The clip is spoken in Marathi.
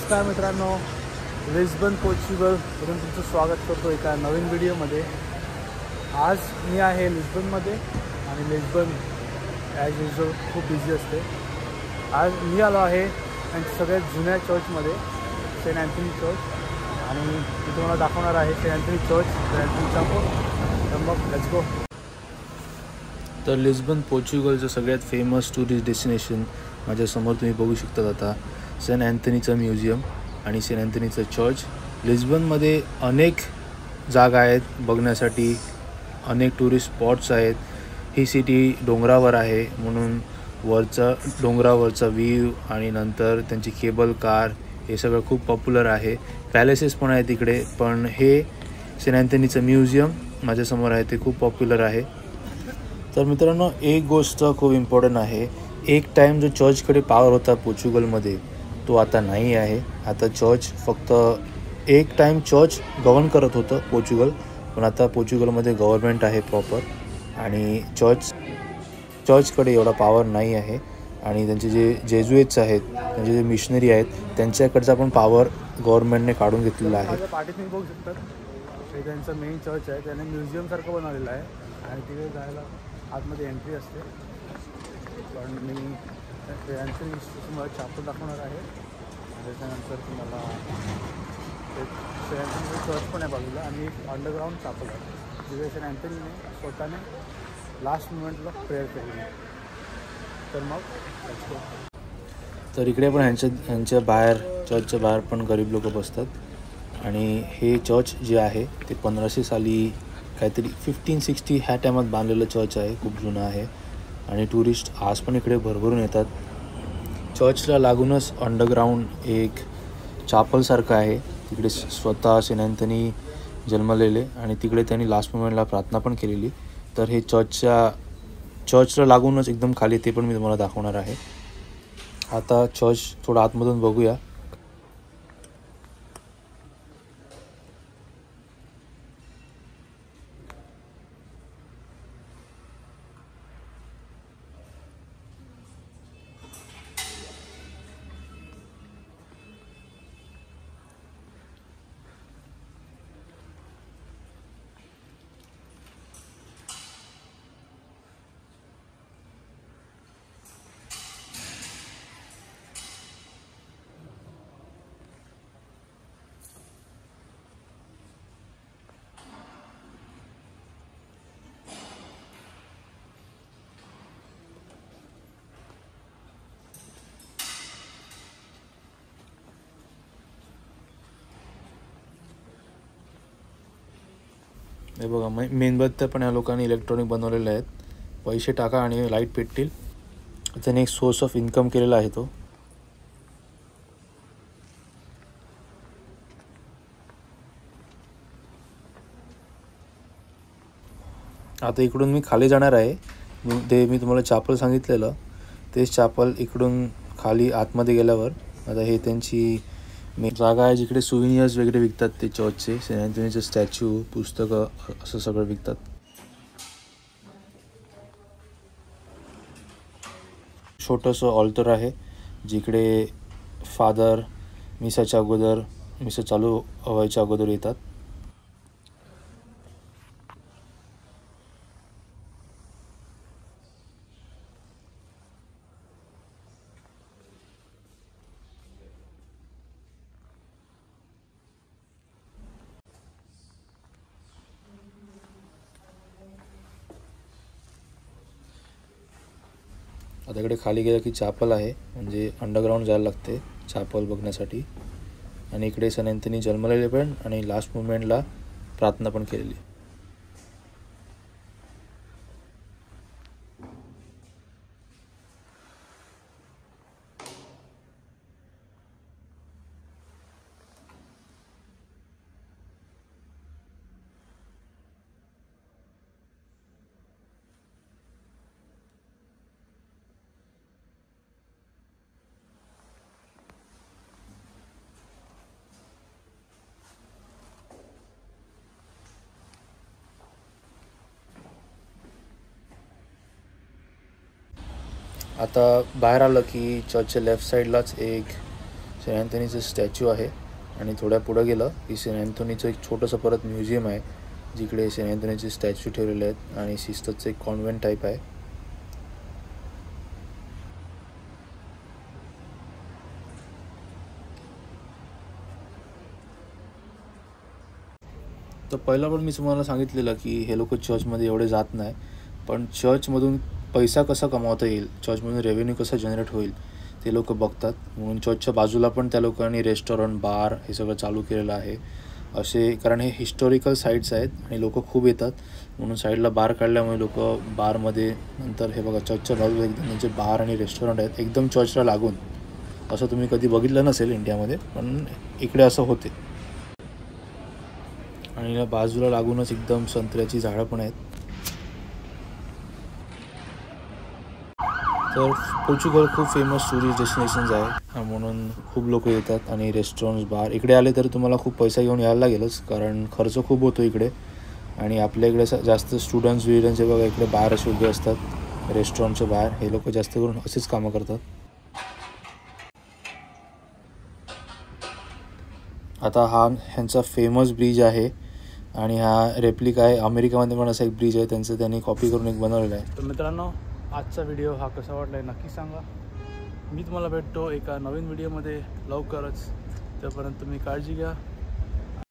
नमस्कार मित्रांनो, लिस्बन पोर्चुगलवरून तुमचं स्वागत करतो एका नवीन व्हिडिओमध्ये। आज मी आहे लिस्बनमध्ये आणि लिस्बन ॲज युजल खूप बिझी असते। आज मी आलो आहे त्यांच्या सगळ्यात जुन्या चर्चमध्ये, सेंट अँथनी चर्च, आणि मी तुम्हाला दाखवणार आहे Saint Anthony church, Saint Anthony chapel. तर मग लेट्स गो। तर लिस्बन पोर्चुगलचं सगळ्यात फेमस टुरिस्ट डेस्टिनेशन माझ्यासमोर तुम्ही बघू शकता। आता सेंट अँथनीचं म्युझियम आणि सेंट अँथनीचं चर्च। लिस्बनमध्ये अनेक जागा आहेत बघण्यासाठी, अनेक टुरिस्ट स्पॉट्स आहेत। ही सिटी डोंगरावर आहे म्हणून वरचा डोंगरावरचा व्ह्यू आणि नंतर त्यांची केबल कार हे सगळं खूप पॉप्युलर आहे। पॅलेसेस पण आहेत तिकडे, पण हे सेंट अँथनीचं म्युझियम माझ्यासमोर आहे ते खूप पॉप्युलर आहे। तर मित्रांनो, एक गोष्ट खूप इम्पॉर्टंट आहे, एक टाईम जो चर्चकडे पॉवर होता पोर्चुगलमध्ये तो आता नाही आहे। आता चर्च फक्त एक टाईम चर्च गव्हर्न करत होतं पोर्चुगल, पण आता पोर्चुगलमध्ये गव्हर्नमेंट आहे प्रॉपर आणि चर्चकडे एवढा पॉवर नाही आहे। आणि त्यांचे जे जेजुइट्स आहेत, त्यांचे जे मिशनरी आहेत, त्यांच्याकडचा पण पॉवर गव्हर्नमेंटने काढून घेतलेला आहे। पाठीत तुम्ही बघू शकतात, हे त्यांचं मेन चर्च आहे, त्याने म्युझियमसारखं बनवलेलं आहे आणि तिथे जायला आतमध्ये एंट्री असते। पण मी अँथनी तुम्हाला चॅपल दाखवणार आहे, त्याच्यानंतर तुम्हाला एक सेंट अँथनी चर्च पण आहे बाजूला आणि एक अंडरग्राऊंड चॅपल आहे जिथे सेंट अँथनीने स्वतःने लास्ट मोमेंटला प्रेयर केली। तर मग तर इकडे पण ह्यांच्या बाहेर, चर्चच्या बाहेर पण गरीब लोक बसतात। आणि हे चर्च जे आहे ते 1500 साली काहीतरी 1560 ह्या टायमात बांधलेलं चर्च आहे, खूप जुनं आहे आणि टुरिस्ट आज पण इकडे भरभरून येतात। चर्चला लागूनच अंडरग्राऊंड एक चॅपलसारखं आहे, तिकडे स्वतः सेंट अँथनी जन्मलेले आणि तिकडे त्यांनी लास्ट मोमेंटला प्रार्थना पण केलेली। तर हे चर्चला लागूनच एकदम खाली, ते पण मी तुम्हाला दाखवणार आहे। आता चर्च थोडं आतमधून बघूया। हे बघा, मेणबत्त्या पण या लोकांनी इलेक्ट्रॉनिक बनवलेल्या आहेत। पैसे टाका आणि लाईट पेटतील, त्याने एक सोर्स ऑफ इन्कम केलेला आहे तो। आता इकडून मी खाली जाणार आहे, मी तुम्हाला चॅपल सांगितलेलं तेच चॅपल इकडून खाली आतमध्ये गेल्यावर। आता हे त्यांची जागा आहे जिकडे सुव्हिनियर्स वगैरे विकतात, ते चर्चचे सेंट अँथनीचे स्टॅच्यू, पुस्तकं असं सगळं विकतात। छोटंसं ऑल्टर आहे जिकडे फादर मिसा चालू व्हायच्या अगोदर येतात। आता इकडे खाली गेलं की चॅपल आहे, म्हणजे अंडरग्राऊंड जायला लागते चॅपल बघण्यासाठी। आणि इकडे सेंट अँथनी जन्मलेले पण आणि लास्ट मोमेंटला प्रार्थना पण केलेली। आता बाहेर आलं की चर्चच्या लेफ्ट साईडलाच एक सेंट अँथनीचं स्टॅच्यू आहे आणि थोड्या पुढं गेलं की सेंट अँथनीचं एक छोटंसं परत म्युझियम आहे, जिकडे सेंट अँथनीचे स्टॅच्यू ठेवलेले आहेत आणि सिस्टरचं एक कॉन्व्हेंट टाईप आहे. तर पहिला पण मी तुम्हाला सांगितलेलं की हे लोक चर्चमध्ये एवढे जात नाही, पण चर्चमधून पैसा कसा कमावता येईल, चर्चमधून रेव्हेन्यू कसा जनरेट होईल ते लोक बघतात. म्हणून चर्चच्या बाजूला पण त्या लोकांनी रेस्टॉरंट, बार हे सगळं चालू केलेलं आहे. असे कारण हे हिस्टॉरिकल साईट्स आहेत आणि लोक खूप येतात, म्हणून साईडला बार काढल्यामुळे लोक बारमध्ये नंतर हे बघा चर्चच्या बाजूला एकदम त्यांचे बार आणि रेस्टॉरंट आहेत एकदम चर्चला लागून. असं तुम्ही कधी बघितलं नसेल इंडियामध्ये, पण इकडे असं होते. आणि या बाजूला लागूनच एकदम संत्र्याची झाडं पण आहेत. तर पोर्चुगल खूप फेमस टुरिस्ट डेस्टिनेशन्स आहे, म्हणून खूप लोक येतात. आणि रेस्टॉरंट्स, बार इकडे आले तर तुम्हाला खूप पैसा घेऊन यायला लागेलच, कारण खर्च खूप होतो इकडे. आणि आपल्या इकडे जास्त स्टुडंट्स हे बघा इकडे बाहेर असे उभे असतात, रेस्टॉरंटच्या बाहेर. हे लोक जास्त करून असेच कामं करतात. आता हा ह्यांचा फेमस ब्रिज आहे आणि हा रेप्लिका आहे. अमेरिकेमध्ये पण असा एक ब्रिज आहे त्यांचं, त्यांनी कॉपी करून एक बनवलेला आहे. तर मित्रांनो, आजचा व्हिडिओ हा कसा वाटला आहे नक्की सांगा. मी तुम्हाला भेटतो एका नवीन व्हिडिओमध्ये लवकरच. तोपर्यंत तुम्ही काळजी घ्या.